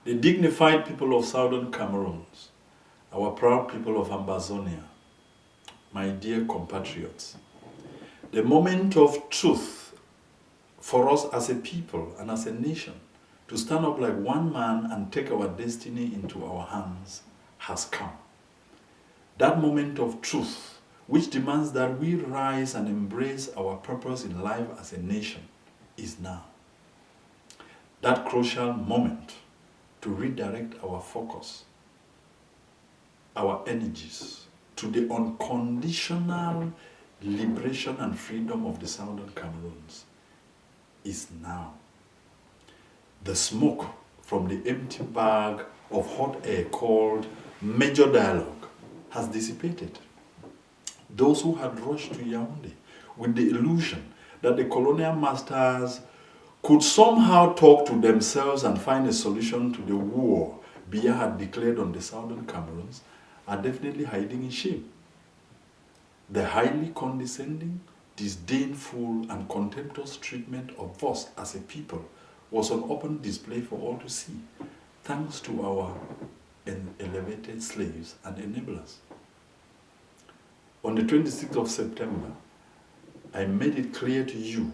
the dignified people of southern Cameroons, our proud people of Ambazonia, my dear compatriots, the moment of truth for us as a people and as a nation to stand up like one man and take our destiny into our hands has come. That moment of truth, which demands that we rise and embrace our purpose in life as a nation, is now. That crucial moment to redirect our focus, our energies, to the unconditional liberation and freedom of the southern Cameroons is now. The smoke from the empty bag of hot air called major dialogue has dissipated. Those who had rushed to Yaoundé with the illusion that the colonial masters could somehow talk to themselves and find a solution to the war Biya had declared on the southern Cameroons are definitely hiding in shame. The highly condescending, disdainful, and contemptuous treatment of us as a people was on open display for all to see, thanks to our elevated slaves and enablers. On the 26th of September, I made it clear to you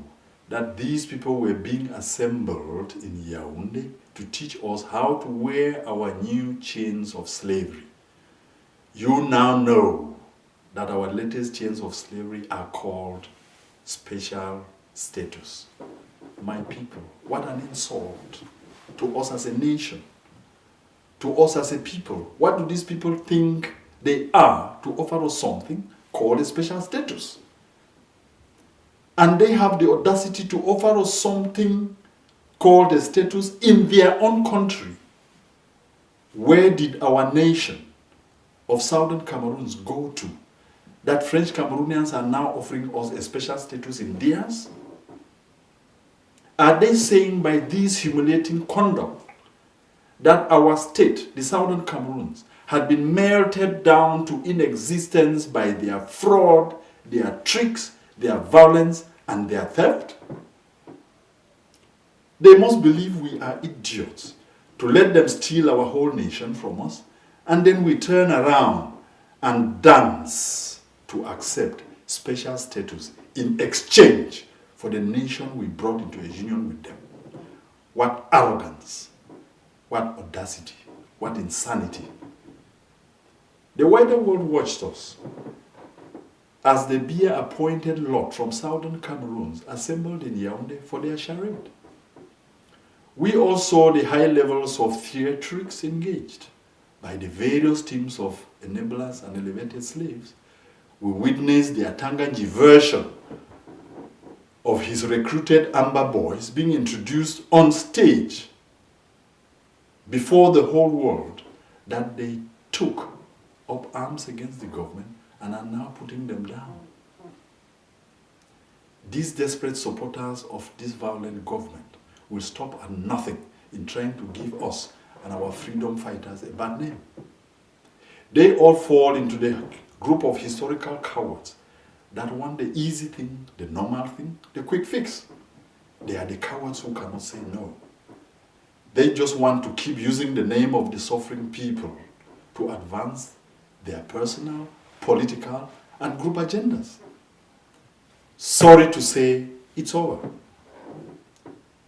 that these people were being assembled in Yaoundé to teach us how to wear our new chains of slavery. You now know that our latest chains of slavery are called special status. My people, what an insult to us as a nation, to us as a people. What do these people think they are to offer us something called a special status? And they have the audacity to offer us something called a status in their own country. Where did our nation of southern Cameroons go to that French Cameroonians are now offering us a special status in theirs? Are they saying by this humiliating conduct that our state, the southern Cameroons, had been melted down to inexistence by their fraud, their tricks, their violence, and their theft? They must believe we are idiots to let them steal our whole nation from us, and then we turn around and dance to accept special status in exchange for the nation we brought into a union with them. What arrogance, what audacity, what insanity. The wider world watched us as the Biya-appointed lot from southern Cameroons assembled in Yaoundé for their charade. We all saw the high levels of theatrics engaged by the various teams of enablers and elevated slaves. We witnessed the Atanganji version of his recruited Amber boys being introduced on stage before the whole world that they took up arms against the government and are now putting them down. These desperate supporters of this violent government will stop at nothing in trying to give us and our freedom fighters a bad name. They all fall into the group of historical cowards that want the easy thing, the normal thing, the quick fix. They are the cowards who cannot say no. They just want to keep using the name of the suffering people to advance their personal, political, and group agendas. Sorry to say, it's over.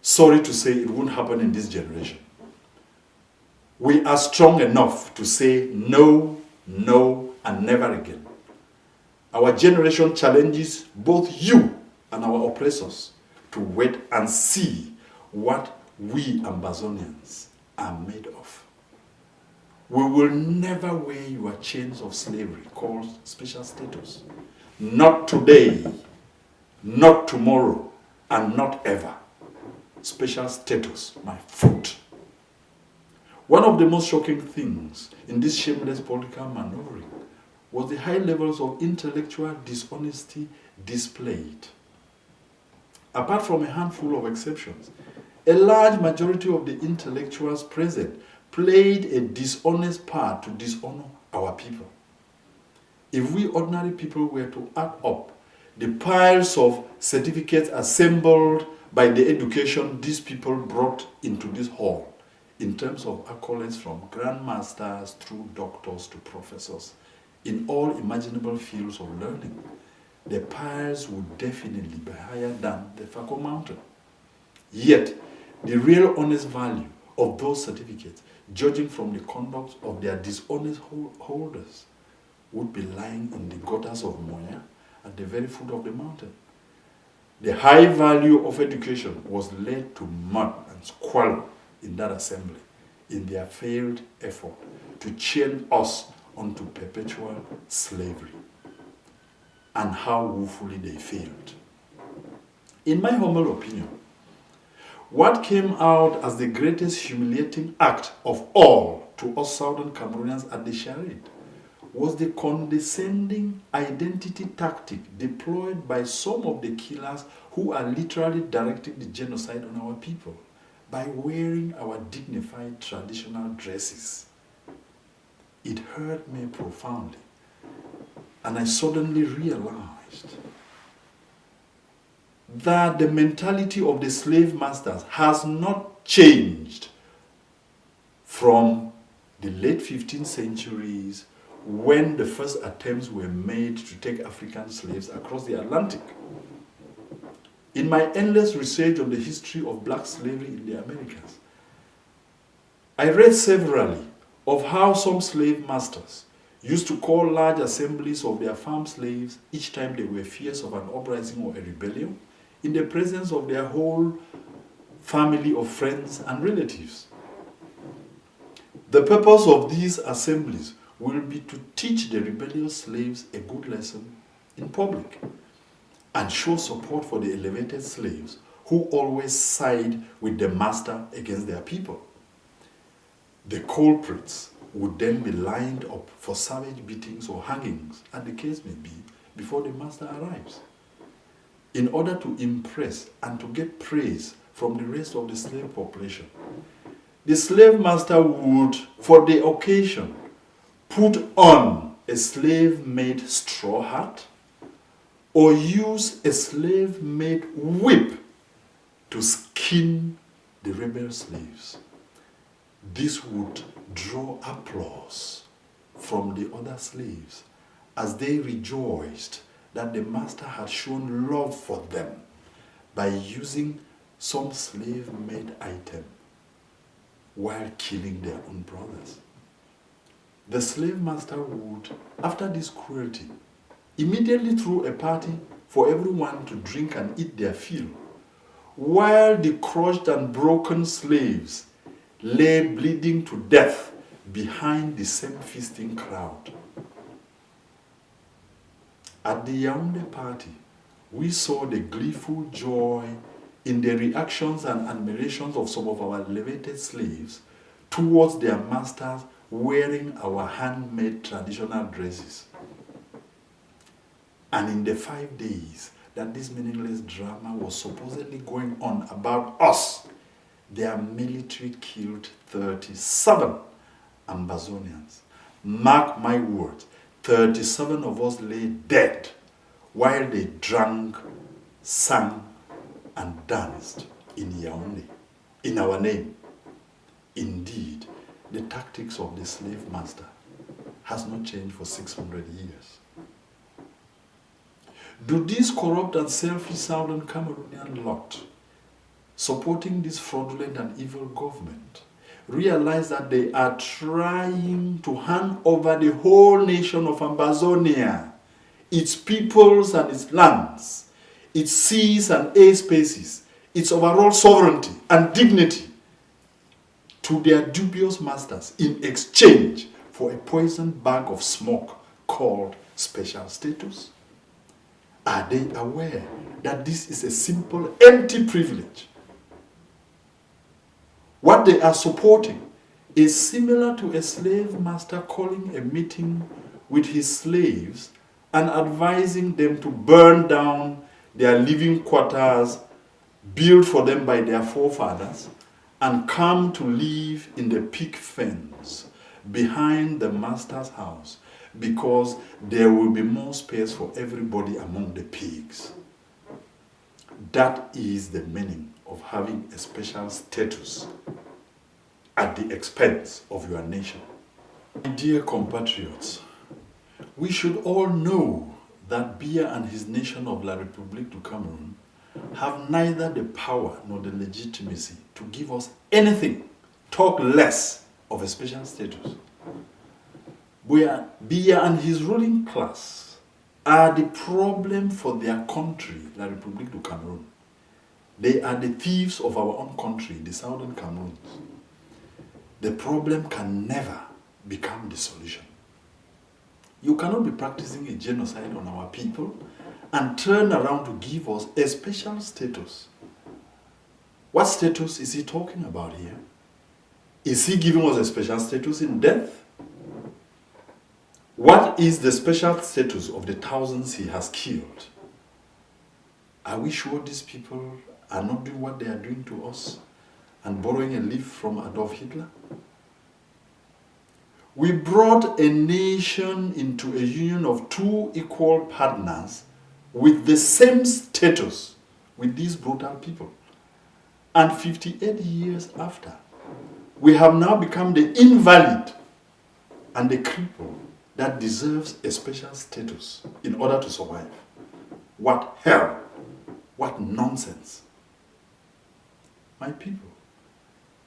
Sorry to say it won't happen in this generation. We are strong enough to say no, no, and never again. Our generation challenges both you and our oppressors to wait and see what we Ambazonians are made of. We will never wear your chains of slavery called special status. Not today, not tomorrow, and not ever. Special status, my foot. One of the most shocking things in this shameless political maneuvering was the high levels of intellectual dishonesty displayed. Apart from a handful of exceptions, a large majority of the intellectuals present played a dishonest part to dishonor our people. If we ordinary people were to add up the piles of certificates assembled by the education these people brought into this hall in terms of accolades from grandmasters through doctors to professors in all imaginable fields of learning, the piles would definitely be higher than the Fako Mountain. Yet, the real honest value of those certificates, judging from the conduct of their dishonest holders, would be lying in the gutters of Moya at the very foot of the mountain. The high value of education was laid to mud and squalor in that assembly in their failed effort to chain us onto perpetual slavery. And how woefully they failed. In my humble opinion, what came out as the greatest humiliating act of all to us Southern Cameroonians at the Charade was the condescending identity tactic deployed by some of the killers who are literally directing the genocide on our people by wearing our dignified traditional dresses. It hurt me profoundly, and I suddenly realized that the mentality of the slave masters has not changed from the late 15th centuries when the first attempts were made to take African slaves across the Atlantic. In my endless research on the history of black slavery in the Americas, I read severally of how some slave masters used to call large assemblies of their farm slaves each time they were fears of an uprising or a rebellion in the presence of their whole family of friends and relatives. The purpose of these assemblies will be to teach the rebellious slaves a good lesson in public and show support for the elevated slaves who always side with the master against their people. The culprits would then be lined up for savage beatings or hangings, as the case may be, before the master arrives, in order to impress and to get praise from the rest of the slave population. The slave master would, for the occasion, put on a slave-made straw hat or use a slave-made whip to skin the rebel slaves. This would draw applause from the other slaves as they rejoiced that the master had shown love for them by using some slave-made item while killing their own brothers. The slave master would, after this cruelty, immediately throw a party for everyone to drink and eat their fill, while the crushed and broken slaves lay bleeding to death behind the same feasting crowd. At the Yaoundé party, we saw the gleeful joy in the reactions and admirations of some of our elevated slaves towards their masters wearing our handmade traditional dresses. And in the 5 days that this meaningless drama was supposedly going on about us, their military killed 37 Ambazonians. Mark my words, 37 of us lay dead while they drank, sang, and danced in Yaoundé, in our name. Indeed, the tactics of the slave master has not changed for 600 years. Do these corrupt and selfish Southern Cameroonian lot supporting this fraudulent and evil government realize that they are trying to hand over the whole nation of Ambazonia, its peoples and its lands, its seas and airspaces, its overall sovereignty and dignity to their dubious masters in exchange for a poisoned bag of smoke called special status? Are they aware that this is a simple, empty privilege? What they are supporting is similar to a slave master calling a meeting with his slaves and advising them to burn down their living quarters built for them by their forefathers and come to live in the pig fence behind the master's house because there will be more space for everybody among the pigs. That is the meaning of having a special status at the expense of your nation. My dear compatriots, we should all know that Biya and his nation of La République du Cameroon have neither the power nor the legitimacy to give us anything, talk less of a special status. Biya and his ruling class are the problem for their country, La République du Cameroon. They are the thieves of our own country, the Southern Cameroons. The problem can never become the solution. You cannot be practicing a genocide on our people and turn around to give us a special status. What status is he talking about here? Is he giving us a special status in death? What is the special status of the thousands he has killed? Are we sure these people are not doing what they are doing to us and borrowing a leaf from Adolf Hitler? We brought a nation into a union of two equal partners with the same status with these brutal people. And 58 years after, we have now become the invalid and the cripple that deserves a special status in order to survive. What hell! What nonsense! My people,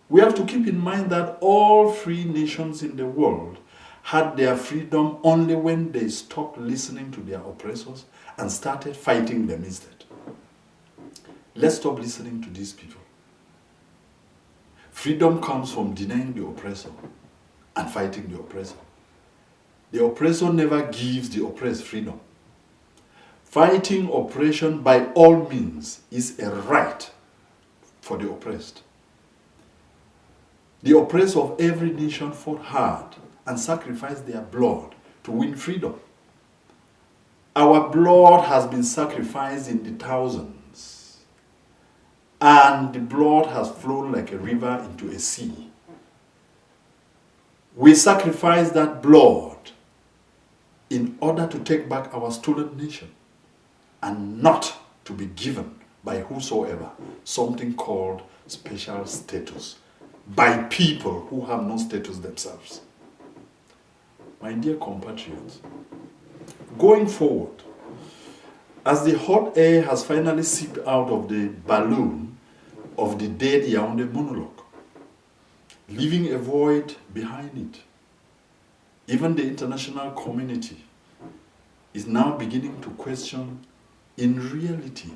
we have to keep in mind that all free nations in the world had their freedom only when they stopped listening to their oppressors and started fighting them instead. Let's stop listening to these people. Freedom comes from denying the oppressor and fighting the oppressor. The oppressor never gives the oppressed freedom. Fighting oppression by all means is a right for the oppressed. The oppressed of every nation fought hard and sacrificed their blood to win freedom. Our blood has been sacrificed in the thousands, and the blood has flown like a river into a sea. We sacrificed that blood in order to take back our stolen nation and not to be given by whosoever something called special status by people who have no status themselves. My dear compatriots, going forward, as the hot air has finally seeped out of the balloon of the dead Yaoundé monologue, leaving a void behind it, even the international community is now beginning to question, in reality,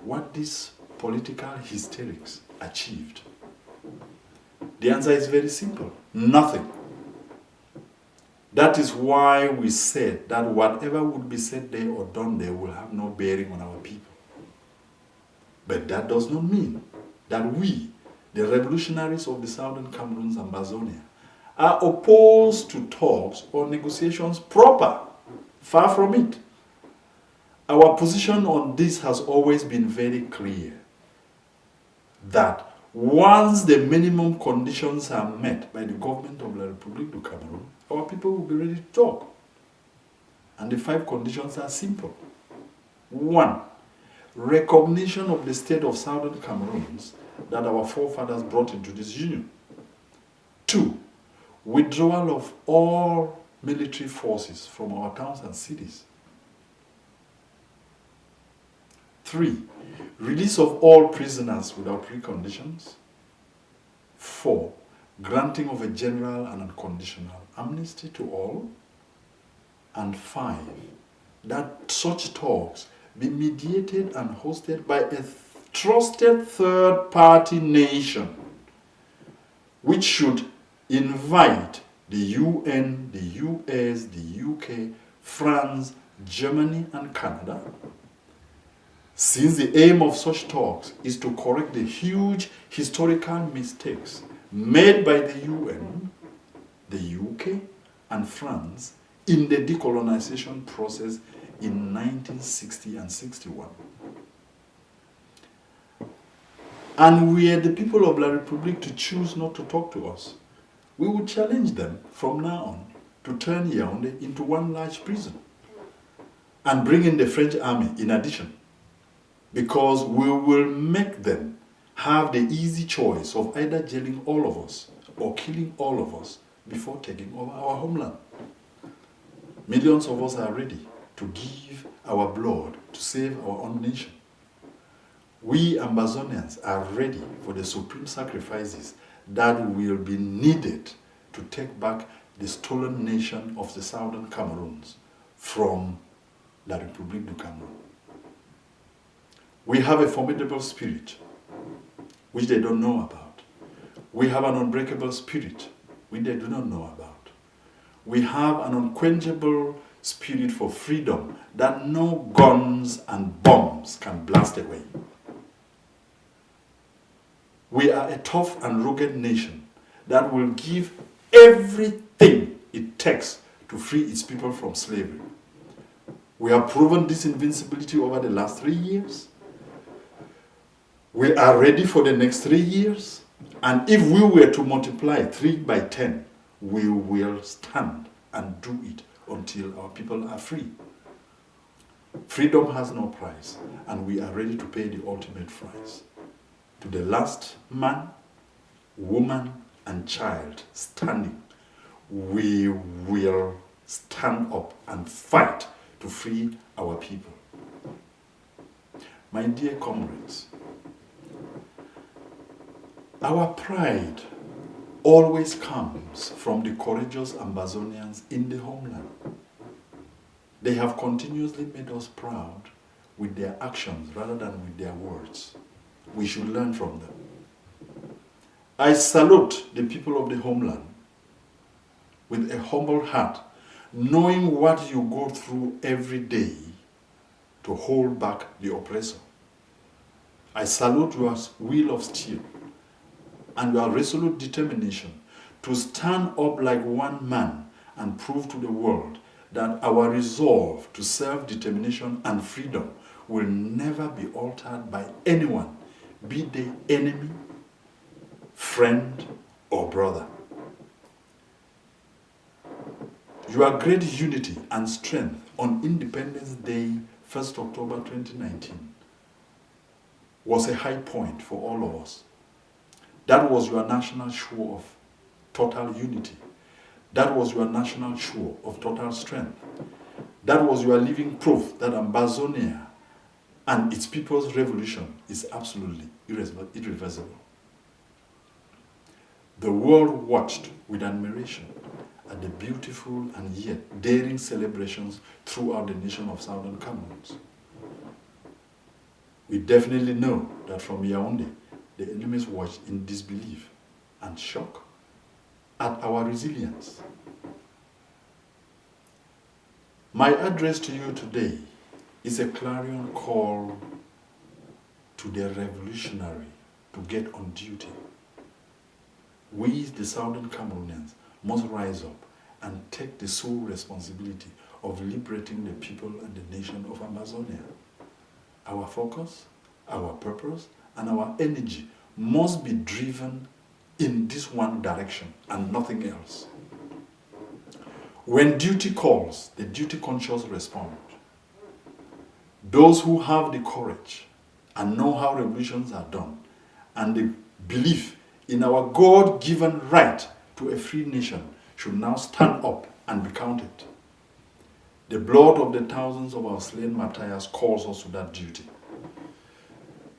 what these political hysterics achieved. The answer is very simple: nothing. That is why we said that whatever would be said there or done there will have no bearing on our people. But that does not mean that we, the revolutionaries of the Southern Cameroons and Amazonia, are opposed to talks or negotiations proper. Far from it. Our position on this has always been very clear, that once the minimum conditions are met by the government of La République du Cameroon, our people will be ready to talk. And the 5 conditions are simple. 1, recognition of the state of Southern Cameroons that our forefathers brought into this union. 2, withdrawal of all military forces from our towns and cities. 3, release of all prisoners without preconditions. 4, granting of a general and unconditional amnesty to all. And 5, that such talks be mediated and hosted by a trusted third-party nation, which should invite the UN, the US, the UK, France, Germany, and Canada, since the aim of such talks is to correct the huge historical mistakes made by the UN, the UK, and France in the decolonization process in 1960 and 61. And we are the people of La République to choose not to talk to us. We will challenge them from now on to turn Yaoundé into one large prison and bring in the French army in addition, because we will make them have the easy choice of either jailing all of us or killing all of us before taking over our homeland. Millions of us are ready to give our blood to save our own nation. We Ambazonians are ready for the supreme sacrifices that will be needed to take back the stolen nation of the Southern Cameroons from La République du Cameroon. We have a formidable spirit, which they don't know about. We have an unbreakable spirit, which they do not know about. We have an unquenchable spirit for freedom that no guns and bombs can blast away. We are a tough and rugged nation that will give everything it takes to free its people from slavery. We have proven this invincibility over the last 3 years. We are ready for the next 3 years. And if we were to multiply 3 by 10, we will stand and do it until our people are free. Freedom has no price, and we are ready to pay the ultimate price. To the last man, woman, and child standing, we will stand up and fight to free our people. My dear comrades, our pride always comes from the courageous Ambazonians in the homeland. They have continuously made us proud with their actions rather than with their words. We should learn from them. I salute the people of the homeland with a humble heart, knowing what you go through every day to hold back the oppressor. I salute your will of steel and your resolute determination to stand up like one man and prove to the world that our resolve to self-determination and freedom will never be altered by anyone, be they enemy, friend, or brother. Your great unity and strength on Independence Day, 1st October 2019, was a high point for all of us. That was your national show of total unity. That was your national show of total strength. That was your living proof that Ambazonia and its people's revolution is absolutely irreversible. The world watched with admiration at the beautiful and yet daring celebrations throughout the nation of Southern Cameroons. We definitely know that from Yaoundé, the enemies watched in disbelief and shock at our resilience. My address to you today is a clarion call to the revolutionary to get on duty. We, the Southern Cameroonians, must rise up and take the sole responsibility of liberating the people and the nation of Amazonia. Our focus, our purpose, and our energy must be driven in this one direction and nothing else. When duty calls, the duty conscious respond. Those who have the courage and know how revolutions are done and the belief in our God-given right to a free nation should now stand up and be counted. The blood of the thousands of our slain martyrs calls us to that duty.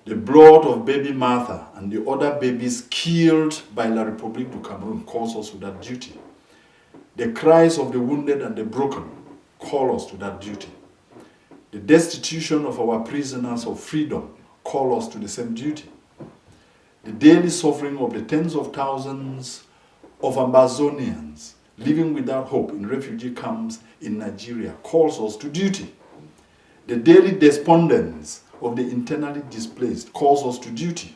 The blood of baby Martha and the other babies killed by La République du Cameroon calls us to that duty. The cries of the wounded and the broken call us to that duty. The destitution of our prisoners of freedom call us to the same duty. The daily suffering of the tens of thousands of Ambazonians living without hope in refugee camps in Nigeria calls us to duty. The daily despondence of the internally displaced calls us to duty.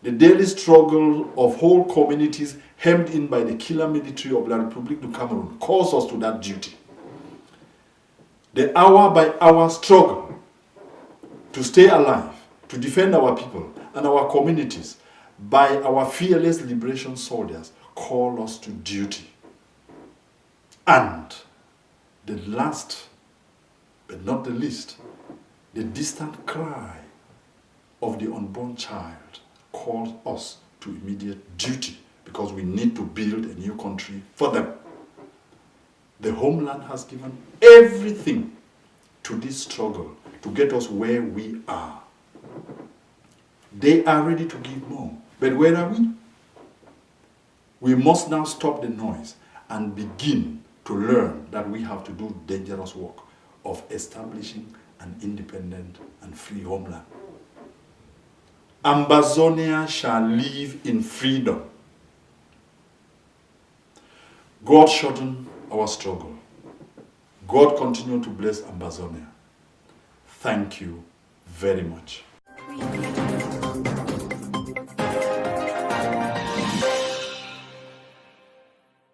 The daily struggle of whole communities hemmed in by the killer military of La République du Cameroon calls us to that duty. The hour-by-hour struggle to stay alive, to defend our people and our communities by our fearless liberation soldiers call us to duty. And the last, but not the least, the distant cry of the unborn child calls us to immediate duty because we need to build a new country for them. The homeland has given everything to this struggle to get us where we are. They are ready to give more. But where are we? We must now stop the noise and begin to learn that we have to do dangerous work of establishing an independent and free homeland. Ambazonia shall live in freedom. God shorten our struggle. God continue to bless Ambazonia. Thank you very much.